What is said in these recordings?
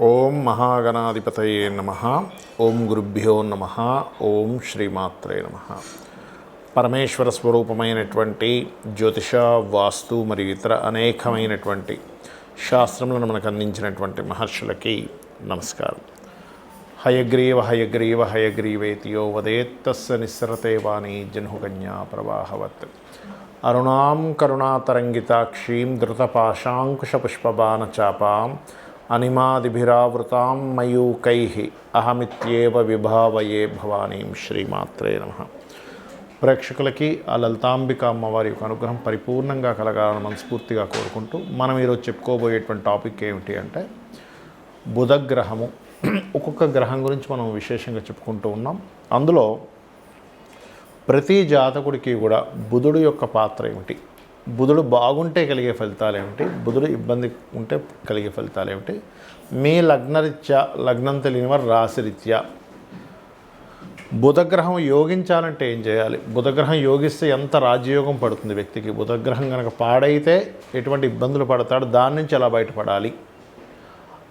ఓం మహాగణాధిపతయే నమః. ఓం గురుభ్యో నమః. ఓం శ్రీమాత్రే నమః. పరమేశ్వర స్వరూపమైనటువంటి జ్యోతిష, వాస్తు మరియు ఇతర అనేకమైనటువంటి శాస్త్రములను మనకు అందించినటువంటి మహర్షులకి నమస్కారం. హయగ్రీవ హయగ్రీవ హయగ్రీవేతియో వదేత్తస్య నిస్సరతే వాణి జన్హుకన్యా ప్రవాహవత్. అరుణాం కరుణాతరంగితాక్షీం ధృతపాశాంకుశపుష్పబాణచాపాం అనిమాదిభిరావృతాం మయూకైః అహమిత్యేవ విభావయే భవానీం. శ్రీమాత్రే నమః. ప్రేక్షకులకి ఆ లలితాంబిక అమ్మవారి యొక్క అనుగ్రహం పరిపూర్ణంగా కలగాలని మనస్ఫూర్తిగా కోరుకుంటూ మనం ఈరోజు చెప్పుకోబోయేటువంటి టాపిక్ ఏమిటి అంటే బుధగ్రహము. ఒక్కొక్క గ్రహం గురించి మనం విశేషంగా చెప్పుకుంటూ ఉన్నాం. అందులో ప్రతి జాతకుడికి కూడా బుధుడు యొక్క పాత్ర ఏమిటి, బుధుడు బాగుంటే కలిగే ఫలితాలు ఏమిటి, బుధుడు ఇబ్బంది ఉంటే కలిగే ఫలితాలు ఏమిటి, మీ లగ్నరీత్యా, లగ్నం తెలియని వారు రాశిరీత్యా బుధగ్రహం యోగించాలంటే ఏం చేయాలి, బుధగ్రహం యోగిస్తే ఎంత రాజ్యయోగం పడుతుంది వ్యక్తికి, బుధగ్రహం కనుక పాడైతే ఎటువంటి ఇబ్బందులు పడతాడు, దాని నుంచి ఎలా బయటపడాలి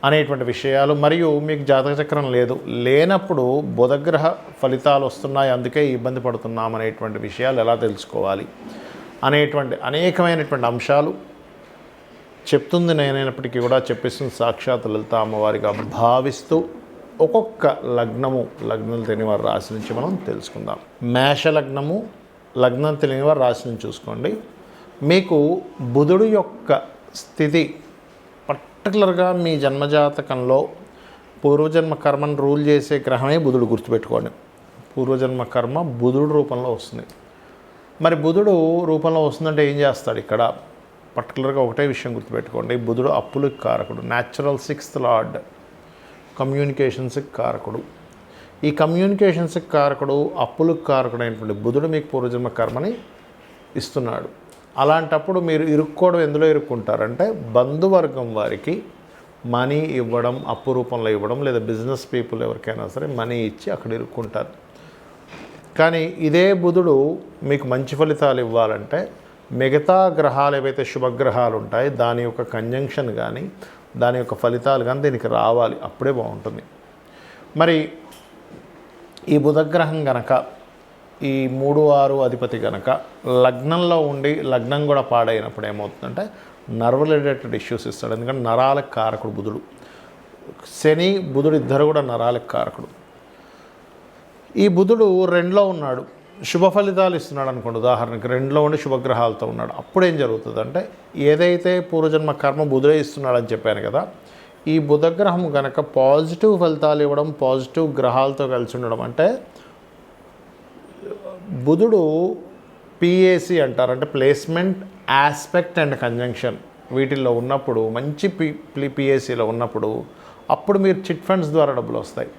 అనేటువంటి విషయాలు, మరియు మీకు జాతక చక్రం లేనప్పుడు బుధగ్రహ ఫలితాలు వస్తున్నాయి అందుకే ఇబ్బంది పడుతున్నాం అనేటువంటి విషయాలు ఎలా తెలుసుకోవాలి అనేటువంటి అనేకమైనటువంటి అంశాలు చెప్తుంది నేనైనప్పటికీ కూడా చెప్పిస్తుంది సాక్షాత్ లలిత అమ్మవారిగా భావిస్తూ ఒక్కొక్క లగ్నం తెలియని వారి రాశి నుంచి మనం తెలుసుకుందాం. మేష లగ్నము, లగ్నం తెలియని వారి రాశి నుంచి చూసుకోండి. మీకు బుధుడు యొక్క స్థితి పర్టికులర్గా మీ జన్మజాతకంలో పూర్వజన్మ కర్మను రూల్ చేసే గ్రహమే బుధుడు. గుర్తుపెట్టుకోండి, పూర్వజన్మ కర్మ బుధుడు రూపంలో వస్తుంది. మరి బుధుడు రూపంలో వస్తుందంటే ఏం చేస్తాడు? ఇక్కడ పర్టికులర్గా ఒకటే విషయం గుర్తుపెట్టుకోండి, బుధుడు అప్పులకు కారకుడు, న్యాచురల్ 6th లార్డ్, కమ్యూనికేషన్స్కి కారకుడు. ఈ కమ్యూనికేషన్స్కి కారకుడు, అప్పులకు కారకుడు అయినటువంటి బుధుడు మీకు పూర్వజన్మ కర్మని ఇస్తున్నాడు. అలాంటప్పుడు మీరు ఇరుక్కోవడం ఎందులో ఇరుక్కుంటారంటే బంధువర్గం వారికి మనీ ఇవ్వడం, అప్పు రూపంలో ఇవ్వడం, లేదా బిజినెస్ పీపుల్ ఎవరికైనా సరే మనీ ఇచ్చి అక్కడ ఇరుక్కుంటారు. కానీ ఇదే బుధుడు మీకు మంచి ఫలితాలు ఇవ్వాలంటే మిగతా గ్రహాలు ఏవైతే శుభగ్రహాలు ఉంటాయి దాని యొక్క కంజంక్షన్ కానీ దాని యొక్క ఫలితాలు కానీ దీనికి రావాలి, అప్పుడే బాగుంటుంది. మరి ఈ బుధగ్రహం గనక ఈ 3-6 అధిపతి కనుక లగ్నంలో ఉండి లగ్నం కూడా పాడైనప్పుడు ఏమవుతుందంటే నర్వ్ రిలేటెడ్ ఇష్యూస్ ఇస్తాడు. ఎందుకంటే నరాలకు కారకుడు బుధుడు. శని బుధుడు ఇద్దరు కూడా నరాలకు కారకుడు. ఈ బుధుడు 2లో ఉన్నాడు, శుభ ఫలితాలు ఇస్తున్నాడు అనుకోండి. ఉదాహరణకి 2లో ఉండి శుభగ్రహాలతో ఉన్నాడు. అప్పుడు ఏం జరుగుతుందంటే ఏదైతే పూర్వజన్మ కర్మ బుధుడే ఇస్తున్నాడని చెప్పాను కదా, ఈ బుధగ్రహం కనుక పాజిటివ్ ఫలితాలు ఇవ్వడం, పాజిటివ్ గ్రహాలతో కలిసి ఉండడం అంటే బుధుడు PAC అంటారు, అంటే ప్లేస్మెంట్, ఆస్పెక్ట్ అండ్ కంజంక్షన్ వీటిల్లో ఉన్నప్పుడు, మంచి PACలో ఉన్నప్పుడు అప్పుడు మీరు చిట్ ఫండ్స్ ద్వారా డబ్బులు వస్తాయి.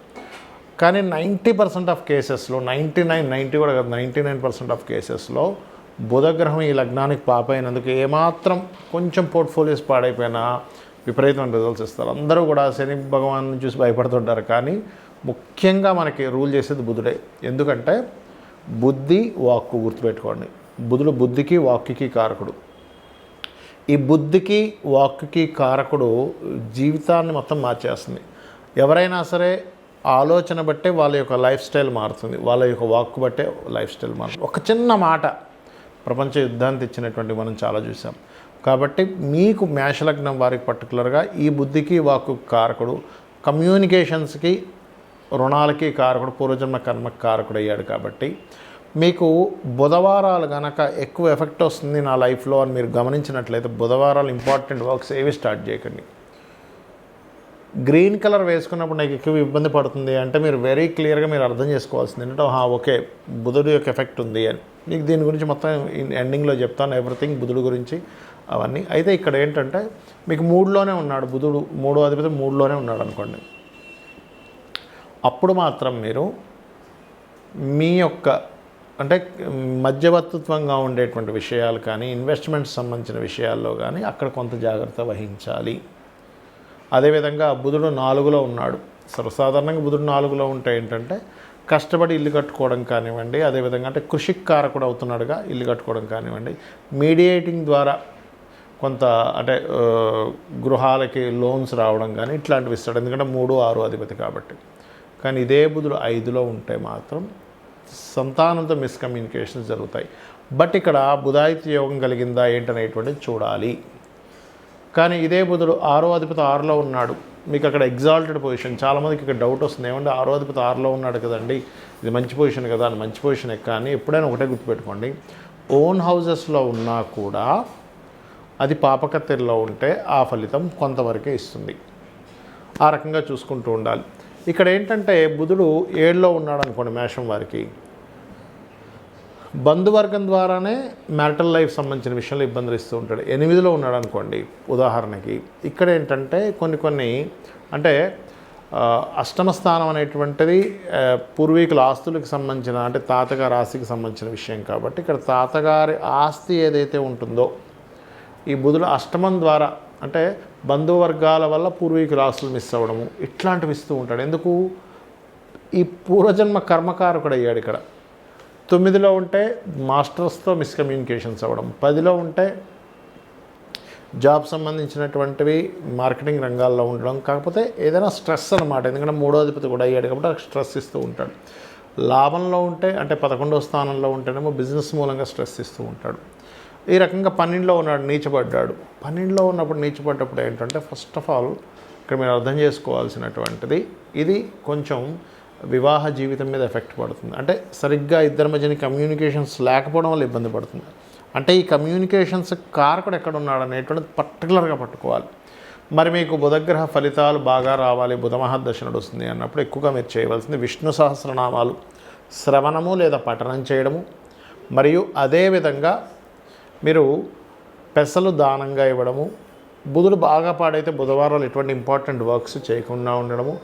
కానీ 90% ఆఫ్ కేసెస్లో 90 కూడా కాదు, 99% ఆఫ్ కేసెస్లో బుధగ్రహం ఈ లగ్నానికి పాపైనందుకు ఏమాత్రం కొంచెం పోర్ట్ఫోలియోస్ పాడైపోయినా విపరీతమైన రిజల్ట్స్ ఇస్తారు. అందరూ కూడా శని భగవాన్ని చూసి భయపడుతుంటారు, కానీ ముఖ్యంగా మనకి రూల్ చేసేది బుధుడే. ఎందుకంటే బుద్ధి, వాక్కు గుర్తుపెట్టుకోండి. బుధుడు బుద్ధికి, వాక్కుకి కారకుడు. ఈ బుద్ధికి, వాక్కుకి కారకుడు జీవితాన్ని మొత్తం మార్చేస్తుంది. ఎవరైనా సరే ఆలోచన బట్టే వాళ్ళ యొక్క లైఫ్ స్టైల్ మారుతుంది, వాళ్ళ యొక్క వాక్కు బట్టే లైఫ్ స్టైల్ మారుతుంది. ఒక చిన్న మాట ప్రపంచ యుద్ధాన్ని తెచ్చినటువంటి మనం చాలా చూసాం. కాబట్టి మీకు మేషలగ్నం వారికి పర్టికులర్గా ఈ బుద్ధికి, వాక్కు కారకుడు, కమ్యూనికేషన్స్కి, రుణాలకి కారకుడు, పూర్వజన్మ కర్మకి కారకుడు అయ్యాడు. కాబట్టి మీకు బుధవారాలు కనుక ఎక్కువ ఎఫెక్ట్ వస్తుంది నా లైఫ్లో అని మీరు గమనించినట్లయితే బుధవారాలు ఇంపార్టెంట్ వర్క్స్ ఏవి స్టార్ట్ చేయకండి. గ్రీన్ కలర్ వేసుకున్నప్పుడు నాకు ఎక్కువ ఇబ్బంది పడుతుంది అంటే మీరు వెరీ క్లియర్గా మీరు అర్థం చేసుకోవాల్సింది ఏంటంటే ఓకే బుధుడు యొక్క ఎఫెక్ట్ ఉంది అని. మీకు దీని గురించి మొత్తం ఎండింగ్లో చెప్తాను, ఎవ్రీథింగ్ బుధుడు గురించి అవన్నీ. అయితే ఇక్కడ ఏంటంటే మీకు 3లోనే ఉన్నాడు బుధుడు, 3వ అధిపతి 3లోనే ఉన్నాడు అనుకోండి. అప్పుడు మాత్రం మీరు మీ యొక్క అంటే మధ్యవర్తిత్వంగా ఉండేటువంటి విషయాలు కానీ, ఇన్వెస్ట్మెంట్స్ సంబంధించిన విషయాల్లో కానీ అక్కడ కొంత జాగ్రత్త వహించాలి. అదేవిధంగా బుధుడు 4లో ఉన్నాడు. సర్వసాధారణంగా బుధుడు 4లో ఉంటే ఏంటంటే కష్టపడి ఇల్లు కట్టుకోవడం కానివ్వండి, అదేవిధంగా అంటే కృషికి కారకుడు అవుతున్నాడుగా ఇల్లు కట్టుకోవడం కానివ్వండి, మీడియేటింగ్ ద్వారా కొంత అంటే గృహాలకి లోన్స్ రావడం కానీ ఇట్లాంటివి ఇస్తాడు, ఎందుకంటే 3, 6 అధిపతి కాబట్టి. కానీ ఇదే బుధుడు 5లో ఉంటే మాత్రం సంతానంతో మిస్కమ్యూనికేషన్స్ జరుగుతాయి. బట్ ఇక్కడ బుధాయిత్య యోగం కలిగిందా ఏంటనేటువంటిది చూడాలి. కానీ ఇదే బుధుడు 6వ అధిపతి 6లో ఉన్నాడు, మీకు అక్కడ ఎగ్జాల్టెడ్ పొజిషన్. చాలామందికి ఇక్కడ డౌట్ వస్తుంది, ఏమంటే 6వ అధిపతి 6లో ఉన్నాడు కదండి, ఇది మంచి పొజిషన్ కదా అని. మంచి పొజిషన్ కానీ ఎప్పుడైనా ఒకటే గుర్తుపెట్టుకోండి, ఓన్ హౌజెస్లో ఉన్నా కూడా అది పాపకత్తెరలో ఉంటే ఆ ఫలితం కొంతవరకే ఇస్తుంది. ఆ రకంగా చూసుకుంటూ ఉండాలి. ఇక్కడ ఏంటంటే బుధుడు 7లో ఉన్నాడు అనుకోండి, మేషం వారికి బంధువర్గం ద్వారానే మ్యారిటల్ లైఫ్ సంబంధించిన విషయంలో ఇబ్బందులు ఇస్తూ ఉంటాడు. 8లో ఉన్నాడు అనుకోండి ఉదాహరణకి, ఇక్కడ ఏంటంటే కొన్ని అంటే అష్టమ స్థానం అనేటువంటిది పూర్వీకుల ఆస్తులకు సంబంధించిన, అంటే తాతగారి ఆస్తికి సంబంధించిన విషయం కాబట్టి ఇక్కడ తాతగారి ఆస్తి ఏదైతే ఉంటుందో ఈ బుధుడు అష్టమం ద్వారా, అంటే బంధువర్గాల వల్ల పూర్వీకుల ఆస్తులు మిస్ అవ్వడము ఇట్లాంటివి ఇస్తూ ఉంటాడు. ఎందుకు? ఈ పూర్వజన్మ కర్మకారకుడు అయ్యాడు ఇక్కడ. 9లో ఉంటే మాస్టర్స్తో మిస్కమ్యూనికేషన్స్ అవ్వడం, 10లో ఉంటే జాబ్ సంబంధించినటువంటివి మార్కెటింగ్ రంగాల్లో ఉండడం, కాకపోతే ఏదైనా స్ట్రెస్ అనమాట, ఎందుకంటే 3వ అధిపతి కూడా అయ్యాడు కాబట్టి స్ట్రెస్ ఇస్తూ ఉంటాడు. లాభంలో ఉంటే, అంటే 11వ స్థానంలో ఉంటేనేమో బిజినెస్ మూలంగా స్ట్రెస్ ఇస్తూ ఉంటాడు. ఈ రకంగా 12లో ఉన్నాడు, నీచపడ్డాడు. 12లో ఉన్నప్పుడు నీచపడ్డప్పుడు ఏంటంటే ఫస్ట్ ఆఫ్ ఆల్ ఇక్కడ మీరు అర్థం చేసుకోవాల్సినటువంటిది, ఇది కొంచెం వివాహ జీవితం మీద ఎఫెక్ట్ పడుతుంది. అంటే సరిగ్గా ఇద్దరి మధ్యన కమ్యూనికేషన్స్ లేకపోవడం వల్ల ఇబ్బంది పడుతుంది. అంటే ఈ కమ్యూనికేషన్స్ కారకుడు ఎక్కడ ఉన్నాడు అనేటువంటిది పర్టికులర్గా పట్టుకోవాలి. మరి మీకు బుధగ్రహ ఫలితాలు బాగా రావాలి, బుధ మహాదశ నడుస్తుంది అన్నప్పుడు ఎక్కువగా మీరు చేయవలసింది విష్ణు సహస్రనామాలు శ్రవణము లేదా పఠనం చేయడము, మరియు అదేవిధంగా మీరు పెసలు దానంగా ఇవ్వడము. బుధుడు బాగా పాడైతే బుధవారాలు ఎటువంటి ఇంపార్టెంట్ వర్క్స్ చేయకుండా ఉండడము.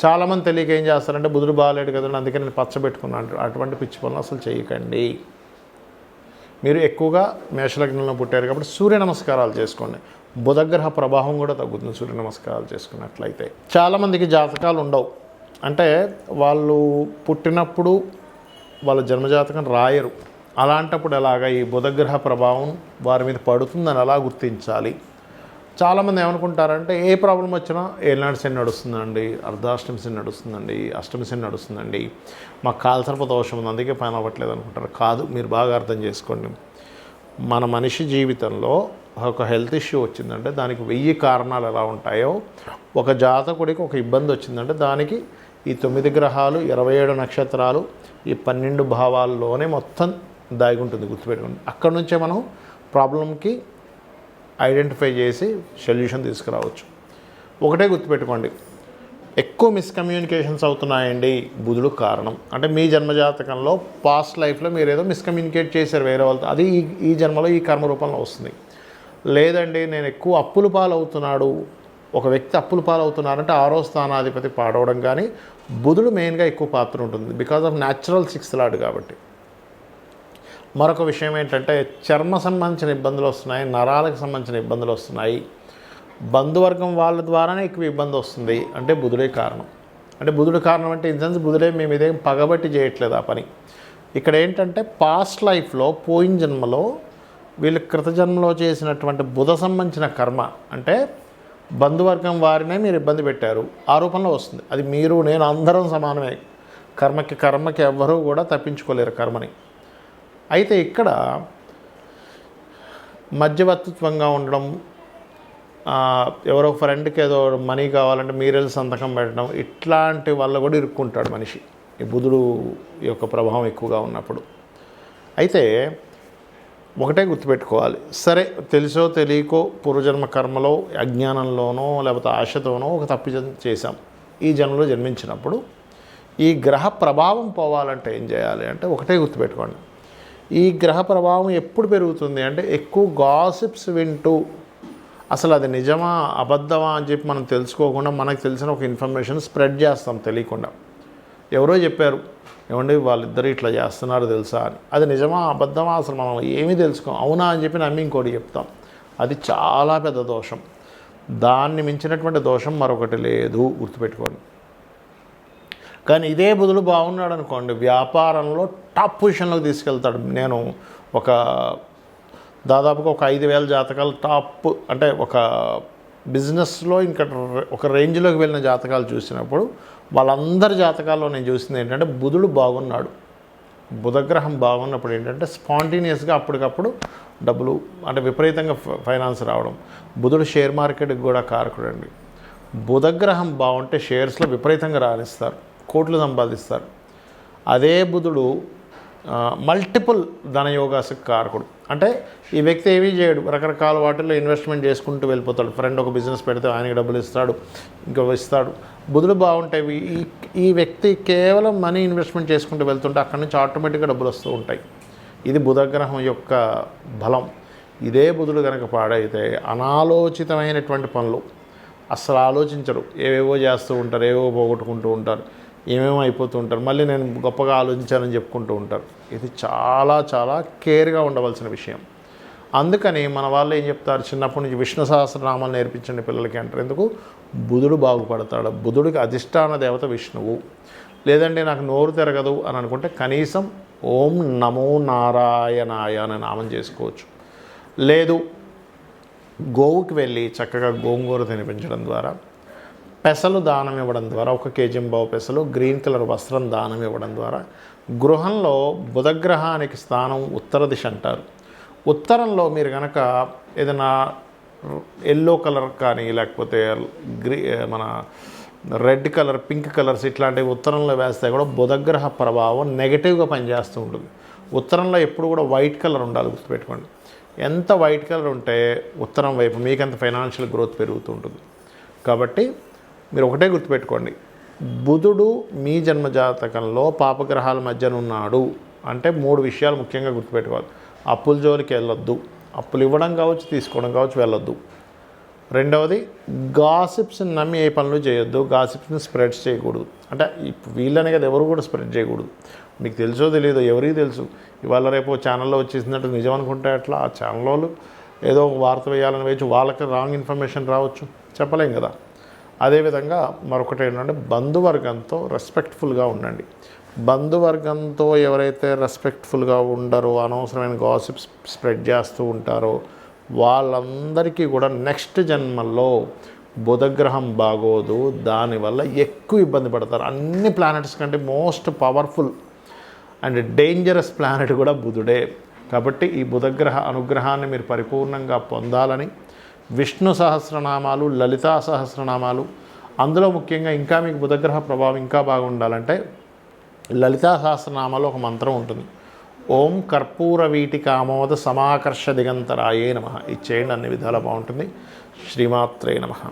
చాలామంది తెలియక ఏం చేస్తారంటే బుధుడు బాగాలేడు కదండి అందుకే నేను పచ్చబెట్టుకున్నాను, అటువంటి పిచ్చి పనులు అసలు చేయకండి. మీరు ఎక్కువగా మేషలగ్నంలో పుట్టారు కాబట్టి సూర్య నమస్కారాలు చేసుకోండి, బుధగ్రహ ప్రభావం కూడా తగ్గుతుంది సూర్య నమస్కారాలు చేసుకున్నట్లయితే. చాలామందికి జాతకాలు ఉండవు, అంటే వాళ్ళు పుట్టినప్పుడు వాళ్ళ జన్మజాతకం రాయరు. అలాంటప్పుడు ఎలాగా ఈ బుధగ్రహ ప్రభావం వారి మీద పడుతుందని ఎలా గుర్తించాలి? చాలామంది ఏమనుకుంటారంటే ఏ ప్రాబ్లం వచ్చినా ఏలినాడు శని నడుస్తుందండి, అర్ధాష్టమి శని నడుస్తుందండి, అష్టమి శని నడుస్తుందండి, మాకు కాలసర్ప దోషం ఉంది అందుకే పని అవ్వట్లేదు అనుకుంటారు. కాదు, మీరు బాగా అర్థం చేసుకోండి. మన మనిషి జీవితంలో ఒక హెల్త్ ఇష్యూ వచ్చిందంటే దానికి 1000 కారణాలు ఎలా ఉంటాయో, ఒక జాతకుడికి ఒక ఇబ్బంది వచ్చిందంటే దానికి ఈ 9 గ్రహాలు, 27 నక్షత్రాలు, ఈ 12 భావాల్లోనే మొత్తం దాగి ఉంటుంది, గుర్తుపెట్టుకోండి. అక్కడ నుంచే మనం ప్రాబ్లంకి ఐడెంటిఫై చేసి సొల్యూషన్ తీసుకురావచ్చు. ఒకటే గుర్తుపెట్టుకోండి, ఎక్కువ మిస్కమ్యూనికేషన్స్ అవుతున్నాయండి, బుధుడు కారణం. అంటే మీ జన్మజాతకంలో పాస్ట్ లైఫ్లో మీరు ఏదో మిస్కమ్యూనికేట్ చేశారు వేరే వాళ్ళతో, అది ఈ జన్మలో ఈ కర్మ రూపంలో వస్తుంది. లేదండి నేను ఎక్కువ అప్పులు పాలవుతున్నాడు, ఒక వ్యక్తి అప్పులు పాలవుతున్నారంటే 6వ స్థానాధిపతి పాడవడం కానీ బుధుడు మెయిన్గా ఎక్కువ పాత్ర ఉంటుంది, because of natural 6th lord కాబట్టి. మరొక విషయం ఏంటంటే చర్మ సంబంధించిన ఇబ్బందులు వస్తున్నాయి, నరాలకు సంబంధించిన ఇబ్బందులు వస్తున్నాయి, బంధువర్గం వాళ్ళ ద్వారానే ఎక్కువ ఇబ్బంది వస్తుంది, అంటే బుధుడే కారణం. అంటే బుధుడు కారణం అంటే ఇన్ సెన్స్ బుధుడే మేము ఇదేం పగబట్టి చేయట్లేదు ఆ పని. ఇక్కడ ఏంటంటే పాస్ట్ లైఫ్లో పోయిన జన్మలో వీళ్ళు కృతజన్మలో చేసినటువంటి బుధ సంబంధించిన కర్మ, అంటే బంధువర్గం వారినే మీరు ఇబ్బంది పెట్టారు, ఆ రూపంలో వస్తుంది. అది మీరు నేను అందరం సమానమే, కర్మకి ఎవ్వరూ కూడా తప్పించుకోలేరు కర్మని. అయితే ఇక్కడ మధ్యవర్తిత్వంగా ఉండడం, ఎవరో ఫ్రెండ్కి ఏదో మనీ కావాలంటే మీరెళ్ళి సంతకం పెట్టడం, ఇట్లాంటి వల్ల కూడా ఇరుక్కుంటాడు మనిషి ఈ బుధుడు యొక్క ప్రభావం ఎక్కువగా ఉన్నప్పుడు. అయితే ఒకటే గుర్తుపెట్టుకోవాలి, సరే తెలుసో తెలియకో పూర్వజన్మ కర్మలో అజ్ఞానంలోనో లేకపోతే ఆశతోనో ఒక తప్పు చేశాం, ఈ జన్మలో జన్మించినప్పుడు ఈ గ్రహ ప్రభావం పోవాలంటే ఏం చేయాలి అంటే ఒకటే గుర్తుపెట్టుకోండి, ఈ గ్రహ ప్రభావం ఎప్పుడు పెరుగుతుంది అంటే ఎక్కువ గాసిప్స్ వింటూ అసలు అది నిజమా అబద్ధమా అని చెప్పి మనం తెలుసుకోకుండా మనకు తెలిసిన ఒక ఇన్ఫర్మేషన్ స్ప్రెడ్ చేస్తాం తెలియకుండా. ఎవరో చెప్పారు ఏమండి వాళ్ళిద్దరు ఇట్లా చేస్తున్నారు తెలుసా అని, అది నిజమా అబద్ధమా అసలు మనం ఏమీ తెలుసుకోం, అవునా అని చెప్పి నమ్మి ఇంకోటి చెప్తాం. అది చాలా పెద్ద దోషం, దాన్ని మించినటువంటి దోషం మరొకటి లేదు, గుర్తుపెట్టుకోండి. కానీ ఇదే బుధుడు బాగున్నాడు అనుకోండి, వ్యాపారంలో టాప్ పొజిషన్లోకి తీసుకెళ్తాడు. నేను ఒక దాదాపుగా ఒక 5,000 జాతకాలు టాప్, అంటే ఒక బిజినెస్లో ఇంకా ఒక రేంజ్లోకి వెళ్ళిన జాతకాలు చూసినప్పుడు వాళ్ళందరి జాతకాల్లో నేను చూసింది ఏంటంటే బుధుడు బాగున్నాడు. బుధగ్రహం బాగున్నప్పుడు ఏంటంటే స్పాంటేనియస్గా అప్పటికప్పుడు డబ్బులు, అంటే విపరీతంగా ఫైనాన్స్ రావడం. బుధుడు షేర్ మార్కెట్కి కూడా కారకుడండి. బుధగ్రహం బాగుంటే షేర్స్లో విపరీతంగా రాణిస్తారు, కోట్లు సంపాదిస్తారు. అదే బుధుడు మల్టిపుల్ ధనయోగాలకు కారకుడు. అంటే ఈ వ్యక్తి ఏమీ చేయడు, రకరకాల వాటిల్లో ఇన్వెస్ట్మెంట్ చేసుకుంటూ వెళ్ళిపోతాడు. ఫ్రెండ్ ఒక బిజినెస్ పెడితే ఆయనకి డబ్బులు ఇస్తాడు, ఇంకో ఇస్తాడు. బుధుడు బాగుంటే ఈ వ్యక్తి కేవలం మనీ ఇన్వెస్ట్మెంట్ చేసుకుంటూ వెళ్తుంటే అక్కడి నుంచి ఆటోమేటిక్గా డబ్బులు వస్తూ ఉంటాయి. ఇది బుధగ్రహం యొక్క బలం. ఇదే బుధుడు కనుక పాడైతే అనాలోచితమైనటువంటి పనులు అస్సలు ఆలోచించరు, ఏవేవో చేస్తూ ఉంటారు, ఏవేవో పోగొట్టుకుంటూ ఉంటారు, ఏమేమో అయిపోతూ ఉంటారు, మళ్ళీ నేను గొప్పగా ఆలోచించానని చెప్పుకుంటూ ఉంటారు. ఇది చాలా చాలా కేర్గా ఉండవలసిన విషయం. అందుకని మన వాళ్ళు ఏం చెప్తారు, చిన్నప్పటి నుంచి విష్ణు సహస్రనామాలు నేర్పించండి పిల్లలకి అంటారు. ఎందుకు? బుధుడు బాగుపడతాడు. బుధుడికి అధిష్టాన దేవత విష్ణువు. లేదంటే నాకు నోరు తిరగదు అని అనుకుంటే కనీసం ఓం నమో నారాయణాయ అనే నామం చేసుకోవచ్చు. లేదు, గోవుకి వెళ్ళి చక్కగా గోంగూర తినిపించడం ద్వారా, పెసలు దానం ఇవ్వడం ద్వారా, 1 కేజీ పెసలు, గ్రీన్ కలర్ వస్త్రం దానం ఇవ్వడం ద్వారా, గృహంలో బుధగ్రహానికి స్థానం ఉత్తర దిశ అంటారు. ఉత్తరంలో మీరు కనుక ఏదైనా ఎల్లో కలర్ కానీ లేకపోతే మన రెడ్ కలర్, పింక్ కలర్స్ ఇట్లాంటివి ఉత్తరంలో వేస్తే కూడా బుధగ్రహ ప్రభావం నెగిటివ్గా పనిచేస్తూ ఉంటుంది. ఉత్తరంలో ఎప్పుడు కూడా వైట్ కలర్ ఉండాలి, గుర్తుపెట్టుకోండి. ఎంత వైట్ కలర్ ఉంటే ఉత్తరం వైపు మీకంత ఫైనాన్షియల్ గ్రోత్ పెరుగుతూ ఉంటుంది. కాబట్టి మీరు ఒకటే గుర్తుపెట్టుకోండి, బుధుడు మీ జన్మజాతకంలో పాపగ్రహాల మధ్యన ఉన్నాడు అంటే 3 విషయాలు ముఖ్యంగా గుర్తుపెట్టుకోవాలి. అప్పుల జోలికి వెళ్ళొద్దు, అప్పులు ఇవ్వడం కావచ్చు, తీసుకోవడం కావచ్చు, వెళ్ళొద్దు. రెండవది, గాసిప్స్ని నమ్మి ఏ పనులు చేయొద్దు, గాసిప్స్ని స్ప్రెడ్ చేయకూడదు. అంటే వీళ్ళనే కదా, ఎవరు కూడా స్ప్రెడ్ చేయకూడదు. మీకు తెలుసో తెలియదో, ఎవరికి తెలుసు, ఇవాళ రేపు ఛానల్లో వచ్చేసినట్టు నిజం అనుకుంటే అట్లా ఆ ఛానల్ వాళ్ళు ఏదో ఒక వార్త వేయాలని వేయచ్చు, వాళ్ళకి రాంగ్ ఇన్ఫర్మేషన్ రావచ్చు, చెప్పలేం కదా. అదేవిధంగా మరొకటి ఏంటంటే బంధువర్గంతో రెస్పెక్ట్ఫుల్గా ఉండండి. బంధువర్గంతో ఎవరైతే రెస్పెక్ట్ఫుల్గా ఉండరో, అనవసరమైన గాసిప్స్ స్ప్రెడ్ చేస్తూ ఉంటారో వాళ్ళందరికీ కూడా నెక్స్ట్ జన్మల్లో బుధగ్రహం బాగోదు, దానివల్ల ఎక్కువ ఇబ్బంది పడతారు. అన్ని ప్లానెట్స్ కంటే most powerful and dangerous planet కూడా బుధుడే. కాబట్టి ఈ బుధగ్రహ అనుగ్రహాన్ని మీరు పరిపూర్ణంగా పొందాలని విష్ణు సహస్రనామాలు, లలితా సహస్రనామాలు, అందులో ముఖ్యంగా ఇంకా మీకు బుధగ్రహ ప్రభావం ఇంకా బాగుండాలంటే లలితా సహస్రనామాలో ఒక మంత్రం ఉంటుంది, ఓం కర్పూర వీటికామోద సమాకర్ష దిగంతరాయే నమః. ఇది చేయండి, అన్ని విధాలా బాగుంటుంది. శ్రీమాత్రే నమః.